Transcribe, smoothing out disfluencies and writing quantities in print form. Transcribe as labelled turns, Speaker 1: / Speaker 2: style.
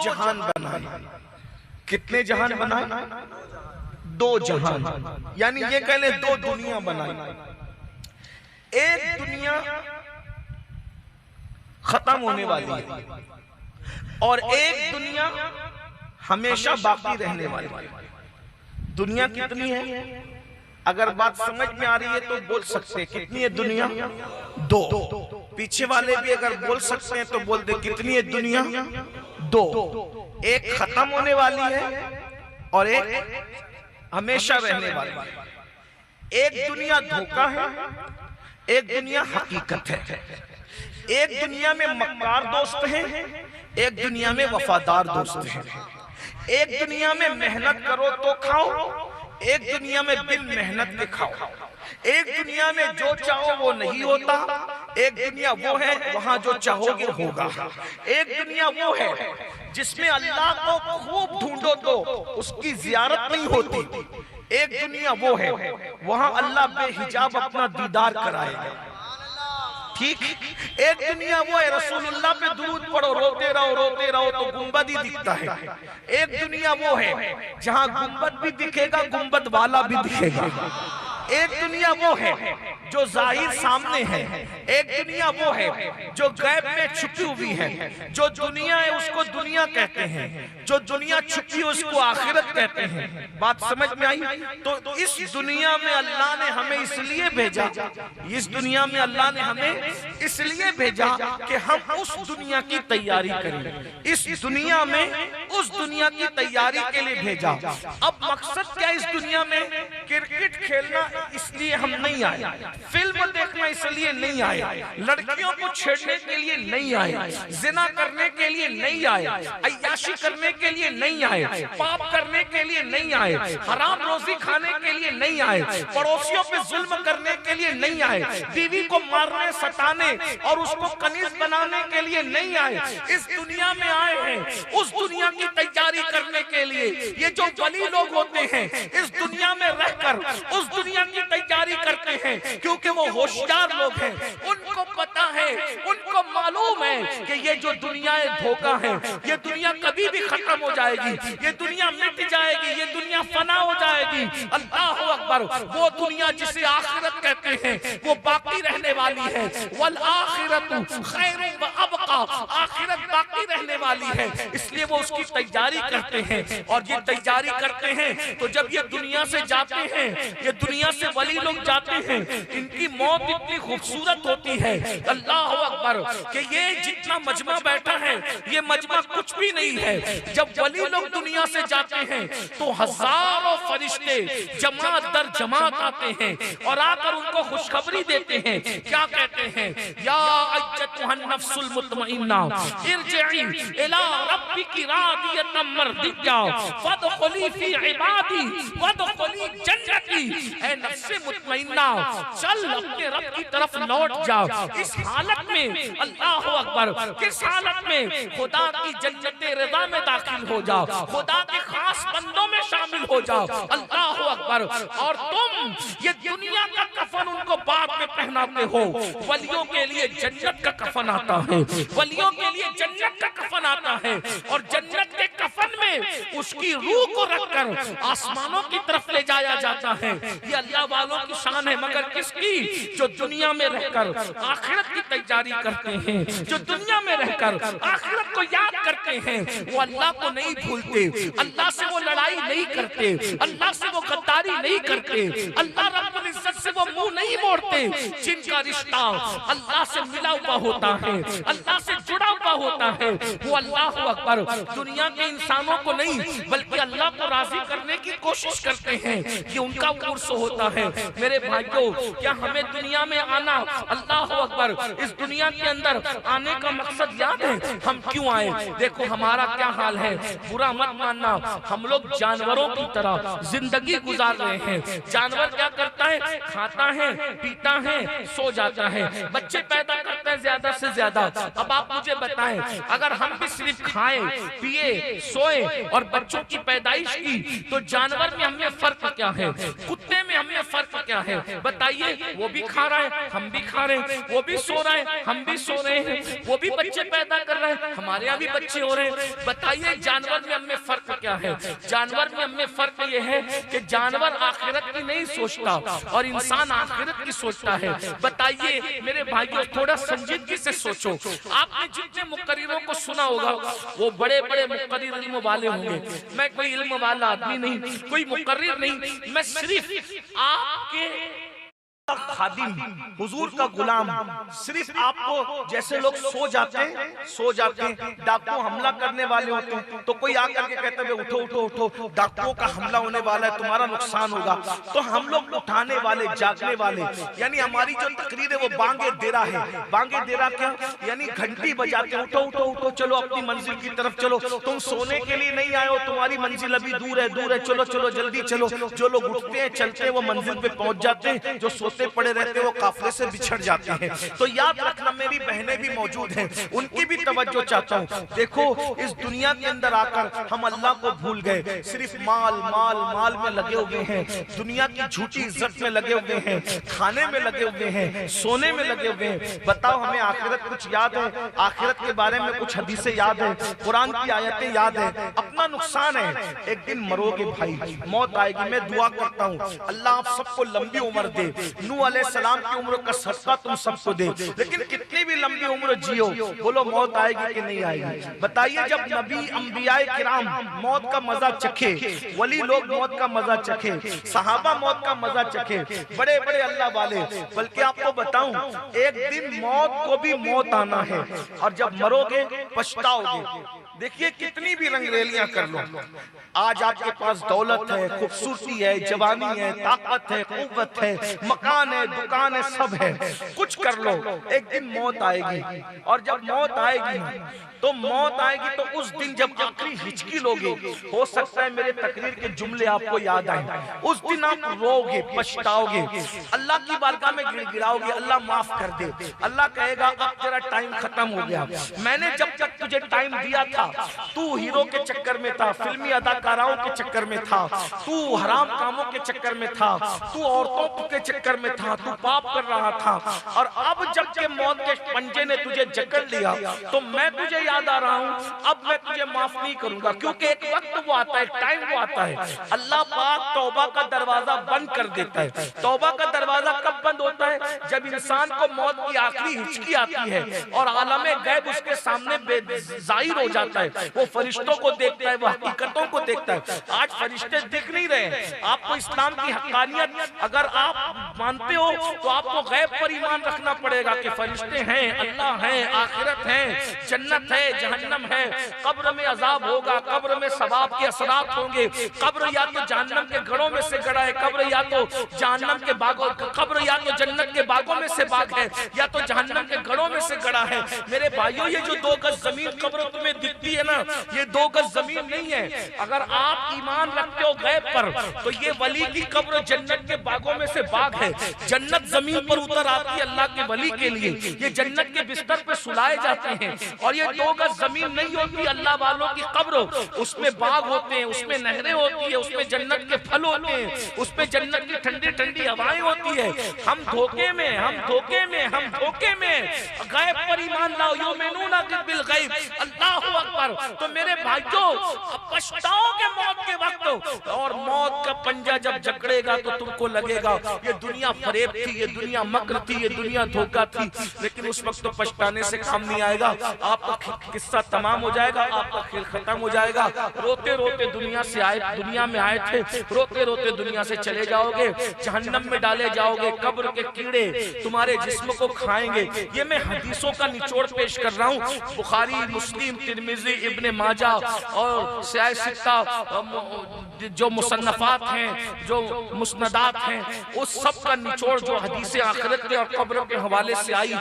Speaker 1: जहान बनाए। कितने जहान बनाए? 2 जहान, यानी ये कह ले 2 दुनिया बनाई। एक दुनिया खत्म होने वाली है और एक दुनिया हमेशा बाकी रहने वाली है। दुनिया कितनी है? अगर बात समझ में आ रही है तो बोल सकते हैं कितनी है दुनिया? 2। पीछे वाले भी अगर बोल सकते हैं तो बोल दे कितनी है दुनिया? 2। एक खत्म होने वाली है और एक हमेशा रहने वाली है। एक दुनिया धोखा है, एक दुनिया हकीकत है। एक दुनिया में मक्कार दोस्त हैं, एक दुनिया में वफादार दोस्त हैं। एक दुनिया में मेहनत करो तो खाओ, एक दुनिया में बिन मेहनत के खाओ। एक दुनिया में जो चाहो वो नहीं होता, एक दुनिया वो है वहां जो चाहोगे होगा। एक दुनिया वो है जिसमें अल्लाह को खूब ढूंढो तो उसकी जियारत नहीं होती। एक दुनिया वो है वहां अल्लाह बेहिजाब अपना दीदार कराएगा। ठीक। एक दुनिया वो है रसूलुल्लाह पे दुरूद पढ़ो, रोते रहो तो गुंबद ही दिखता है। एक दुनिया वो है जहां गुंबद भी दिखेगा, गुंबद वाला भी दिखेगा। एक दुनिया वो है जो जाहिर सामने है, एक दुनिया वो है जो गैब में छुपी हुई है। जो दुनिया है उसको दुनिया कहते हैं, जो दुनिया छुपी है उसको आखिरत कहते हैं। बात समझ में आई? तो इस दुनिया में अल्लाह ने हमें इसलिए भेजा, इस दुनिया में अल्लाह ने हमें इसलिए भेजा कि हम उस दुनिया की तैयारी करें। इस दुनिया में उस दुनिया की तैयारी के लिए भेजा। अब मकसद क्या इस दुनिया में? क्रिकेट खेलना इसलिए हम नहीं आए, फिल्म देखना इसलिए नहीं आए, लड़कियों को छेड़ने के लिए नहीं आए, जिना करने के लिए नहीं आए, अय्याशी करने के लिए नहीं आए, पाप करने के लिए नहीं आए, हराम रोजी खाने के लिए नहीं आए, पड़ोसियों पे जुल्म करने के लिए नहीं आए, बीवी को मारने सताने और उसको कनीज बनाने के लिए नहीं आए। इस दुनिया में आए हैं उस दुनिया की तैयारी करने के लिए। ये जो वली लोग होते हैं इस दुनिया में रहकर उस दुनिया की तैयारी करते हैं, क्योंकि वो होशियार लोग हैं। उनको पता है, उनको मालूम है कि ये जो दुनिया है धोखा है, ये दुनिया कभी भी खत्म हो जाएगी, ये दुनिया मिट जाएगी, ये दुनिया फना हो जाएगी। अल्लाह अकबर। वो दुनिया जिसे आखिरत कहते हैं वो बाकी रहने वाली है। वल आखिरतु खैरुन व अबका। आखिरत बाकी रहने वाली है, इसलिए वो उसकी तैयारी करते हैं। और ये तैयारी करते हैं तो जब ये दुनिया से जाते हैं, ये दुनिया से वली लोग जाते हैं, इनकी मौत इतनी खूबसूरत होती है अल्लाह अकबर कि ये जितना मजमा बैठा है ये मजमा कुछ भी नहीं है। जब वली लोग दुनिया से जाते हैं तो हजारों फरिश्ते जमात दर जमात आते हैं और आकर उनको खुशखबरी देते हैं। क्या कहते हैं? या अय्यतुहन नफ्सुल मुतमइन्ना इरजिई इला रब्बिकी रादियतम मर्दिया फदखुली फी इबादी वदखुली जन्नती। ऐ नफ्से मुतमइन्ना, चल अपने रब की तरफ लौट जाओ। इस हालत में अल्लाह अकबर, किस हालत में? खुदा की जन्नते रज़ा में दाखिल हो जाओ, खुदा के खास बंदों में शामिल हो जाओ। अल्लाह अकबर। और तुम ये दुनिया का कफन उनको बाद में पहनाते हो। वलियों के लिए जन्नत का कफन आता है, वलियों के लिए जन्नत का कफन आता है और जन्नत के कफन में उसकी रूह को रखकर आसमानों की तरफ ले जाया जाता है। ये अल्लाह वालों की शान है, मगर किसकी? जो दुनिया में रहकर आखिरत की तैयारी करते हैं, जो दुनिया में रहकर आखिरत को याद करते हैं, वो अल्लाह को नहीं भूलते, अल्लाह से वो लड़ाई नहीं करते, अल्लाह से वो गद्दारी नहीं करते, अल्लाह रब्बुल इज्जत से वो मुंह नहीं मोड़ते। जिनका रिश्ता अल्लाह से मिला हुआ होता है, अल्लाह से जुड़ा हुआ होता है, वो अल्लाह अकबर दुनिया के इंसानों को नहीं बल्कि अल्लाह को राजी करने की कोशिश करते हैं। ये उनका उर्स होता है। मेरे भाइयों, क्या हमें दुनिया में आना, अल्लाह अकबर, इस दुनिया के अंदर आने का मकसद याद है? हम क्यों आए? देखो हमारा क्या हाल है, बुरा मत मानना। हम लोग जानवरों की तरह जिंदगी गुजार रहे हैं। जानवर क्या करता है? है, खाता है, पीता है, सो जाता है, बच्चे पैदा करते हैं ज्यादा से ज्यादा। अब आप मुझे बताएं, अगर हम भी सिर्फ खाएं, पिए, सोए और बच्चों की पैदाइश की, तो जानवर में हमें फर्क क्या है, कुत्ते में हमें फर्क क्या है? बताइए। वो भी खा रहा है, हम भी खा रहे हैं, वो भी सो रहा है, हम भी सो रहे हैं, वो भी बच्चे पैदा कर रहे हैं, हमारे यहाँ भी बच्चे हो रहे हैं। बताइए जानवर में हमें फर्क क्या है? जानवर में हमें फर्क ये है कि जानवर आखिरत की नहीं सोचता और इंसान आखिरत की सोचता है। बताइए मेरे भाइयों, थोड़ा संजीदगी से सोचो। आपने जितने मुकर्रिरों को सुना होगा वो बड़े बड़े मुकर्रिर इल्म वाले होंगे। मैं कोई इल्म वाला आदमी नहीं, कोई मुकर्रिर नहीं, मैं सिर्फ आपके खादिम, हुजूर का गुलाम। सिर्फ आपको जैसे लोग सो जाते हैं, डाकू हमला करने वाले होते हैं, तो कोई आकर के कहते हैं उठो उठो उठो, डाकुओं का हमला होने वाला है, तुम्हारा नुकसान होगा। तो हम लोग उठाने वाले, जागने वाले, यानी हमारी जो तकरीर है वो बांगे देरा है। बांगे देरा क्या? यानी घंटी बजाते, उठो उठो उठो, चलो अपनी मंजिल की तरफ चलो, तुम सोने के लिए नहीं आए हो, तुम्हारी मंजिल अभी दूर है, चलो चलो जल्दी चलो। जो लोग उठते हैं, चलते हैं, वो मंजिल पे पहुंच जाते हैं, जो सोते पड़े रहते वो काफले से बिछड़ जाते हैं। तो याद रखना, मेरी बहनें भी मौजूद हैं, उनकी भी तवज्जो चाहता हूँ। देखो इस दुनिया के अंदर आकर हम अल्लाह को भूल गए, सिर्फ माल माल माल में लगे हुए हैं, दुनिया की झूठी इज्जत में लगे हुए हैं, खाने में लगे हुए हैं, सोने में लगे हुए हैं। बताओ हमें आखिरत कुछ याद है? आखिरत के बारे में कुछ हदीसें याद है, कुरान की आयतें याद है? अपना नुकसान है, एक दिन मरोगे भाई, मौत आएगी। मैं दुआ करता हूँ अल्लाह आप सबको लंबी उम्र दे, नूह अलैहिस्सलाम की उम्र का सदका तुम सबको दे। लेकिन कितनी भी लंबी उम्र जियो, बोलो मौत आएगी कि नहीं आएगी? बताइए जब नबी अंबियाए किराम मौत का मजा चखे, वली लोग मौत का मजा चखे, सहाबा मौत का मजा चखे, बड़े बड़े अल्लाह वाले। बल्कि आपको बताऊं, एक दिन मौत को भी मौत आना है, और जब मरोगे पछताओगे। देखिए कितनी भी रंगरेलियां कर लो, आज आपके पास दौलत है, खूबसूरती है, जवानी है, ताकत है, कुव्वत है, मकान है, दुकान है, सब है, कुछ कर लो, एक दिन मौत आएगी। और जब मौत आएगी तो मौत आएगी तो उस दिन जब आखिरी हिचकी लोगे, हो सकता है मेरे तकरीर के जुमले आपको याद आए, उस दिन आप रोगे, पछताओगे, अल्लाह की बारगाह में गिड़गिड़ाओगे, अल्लाह माफ कर दे। अल्लाह कहेगा अब तेरा टाइम खत्म हो गया, मैंने जब तक तुझे टाइम दिया था तू हीरो के चक्कर में था, फिल्मी अदाकाराओं के चक्कर में था, तू हराम कामों के चक्कर में था, तू औरतों के चक्कर में था, तू पाप कर रहा था। और अब जब के मौत के पंजे ने तुझे जकड़ लिया तो मैं तुझे याद आ रहा हूं, अब मैं तुझे माफ नहीं करूंगा, क्योंकि एक वक्त वो आता है, एक टाइम वो आता है, अल्लाह पाक तौबा का दरवाजा बंद कर देता है। तौबा का दरवाजा कब बंद होता है? जब इंसान को मौत की आखिरी हिचकी आती है और आलमे गैब उसके सामने जाहिर हो जाता है, वो फरिश्तों को देखता है, वो हकीकतों को देखता है। आज फरिश्ते दिख नहीं रहे। आपको इस्लाम की हक्कानियत अगर आप मानते हो तो आपको गैब पर ईमान रखना पड़ेगा कि फरिश्ते हैं, अल्लाह है, आखिरत है, जन्नत है, जहन्नम है, कब्र में अजाब होगा, कब्र में सवाब के असरात होंगे, कब्र या तो जहन्नम के घड़ों में से गड़ा है, कब्र या तो जहन्नम के बागों, कब्र या तो जन्नत के बागों में से बाग है, या तो जहन्नम के घड़ों में से गड़ा है। मेरे भाइयों, ये जो 2 गज जमीन कब्र तुम्हें दिखती है ना, ये 2 गज जमीन नहीं है। अगर आप ईमान रखते हो गैब पर तो ये वली की कब्र जन्नत के बागों में से बाग है। जन्नत जमीन पर उतर आती है अल्लाह के वली के लिए, ये जन्नत के बिस्तर पे सुलाए जाते हैं। और ये 2 गज जमीन नहीं होती अल्लाह वालों की कब्र, उसमें बाग होते हैं, उसमें नहरें होती है, उसमें जन्नत के फल होते हैं, उसमें जन्नत की ठंडी ठंडी हवाएं होती है। हम धोखे में, हम धोखे में, हम धोखे में गैब पर ईमान लाओ, युमिनूना बिल गैब, अल्लाहु अकबर। तो मेरे भाइयों, पछताओगे मौत के वक्त, और मौत का पंजा जब जकड़ेगा तो तुमको लगेगा ये दुनिया फरेब थी, ये दुनिया मक्र थी, ये दुनिया धोखा थी। लेकिन उस वक्त तो पछताने से काम नहीं आएगा, आपका किस्सा तमाम हो जाएगा, आपका खेल खत्म हो जाएगा। रोते रोते दुनिया से आए, दुनिया में आए थे, रोते रोते दुनिया से चले जाओगे, जहन्नम में डाले जाओगे, कब्र के कीड़े तुम्हारे जिस्म को खाएंगे। ये मैं हदीसों का निचोड़ पेश कर रहा हूँ, बुखारी, मुस्लिम, तिरमिजी, इब्ने माजा और सित्ता जो मुसन्नफात हैं, जो मुस्नदात हैं, उस सब का निचोड़ जो हदीसें आखिरत के और कब्र के हवाले से आई